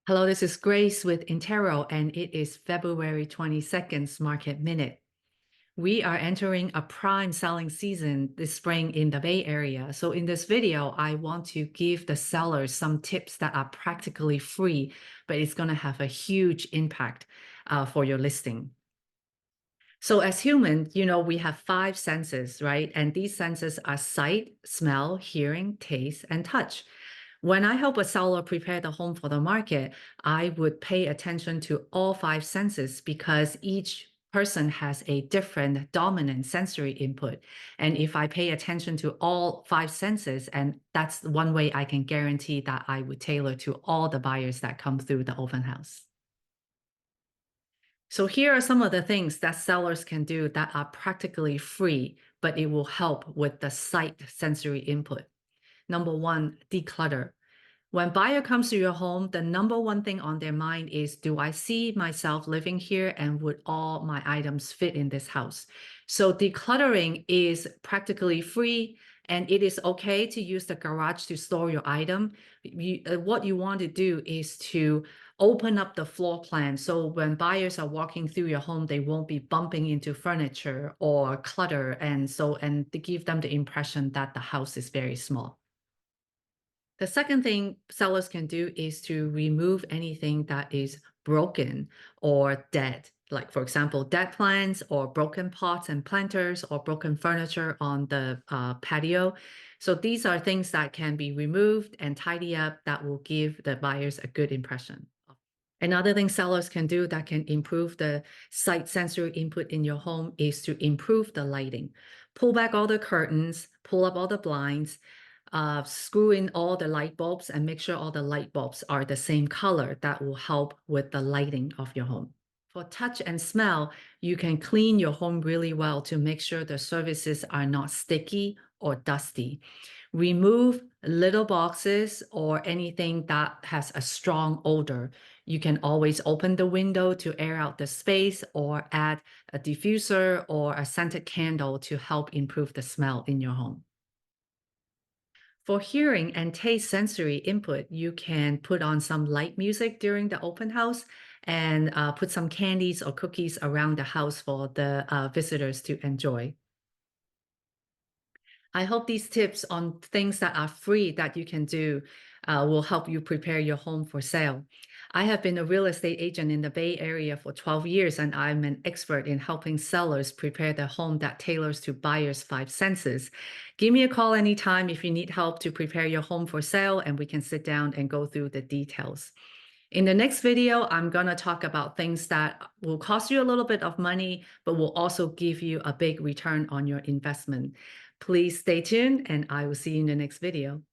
Hello, this is Grace with Intero, and it is February 22nd's Market Minute. We are entering a prime selling season this spring in the Bay Area. So in this video, I want to give the sellers some tips that are practically free, but it's going to have a huge impact for your listing. So as humans, we have five senses, right? And these senses are sight, smell, hearing, taste, and touch. When I help a seller prepare the home for the market, I would pay attention to all five senses because each person has a different dominant sensory input. And if I pay attention to all five senses, and that's one way I can guarantee that I would tailor to all the buyers that come through the open house. So here are some of the things that sellers can do that are practically free, but it will help with the sight sensory input. Number one, declutter. When buyer comes to your home, the number one thing on their mind is, do I see myself living here and would all my items fit in this house? So decluttering is practically free and it is okay to use the garage to store your item. What you want to do is to open up the floor plan. So when buyers are walking through your home, they won't be bumping into furniture or clutter. And to give them the impression that the house is very small. The second thing sellers can do is to remove anything that is broken or dead. Like, for example, dead plants or broken pots and planters or broken furniture on the patio. So these are things that can be removed and tidy up that will give the buyers a good impression. Another thing sellers can do that can improve the sight sensory input in your home is to improve the lighting. Pull back all the curtains, pull up all the blinds, screw in all the light bulbs and make sure all the light bulbs are the same color. That will help with the lighting of your home. For touch and smell, you can clean your home really well to make sure the surfaces are not sticky or dusty. Remove little boxes or anything that has a strong odor. You can always open the window to air out the space or add a diffuser or a scented candle to help improve the smell in your home. For hearing and taste sensory input, you can put on some light music during the open house and put some candies or cookies around the house for the visitors to enjoy. I hope these tips on things that are free that you can do will help you prepare your home for sale. I have been a real estate agent in the Bay Area for 12 years, and I'm an expert in helping sellers prepare their home that tailors to buyers' five senses. Give me a call anytime if you need help to prepare your home for sale, and we can sit down and go through the details. In the next video, I'm going to talk about things that will cost you a little bit of money, but will also give you a big return on your investment. Please stay tuned, and I will see you in the next video.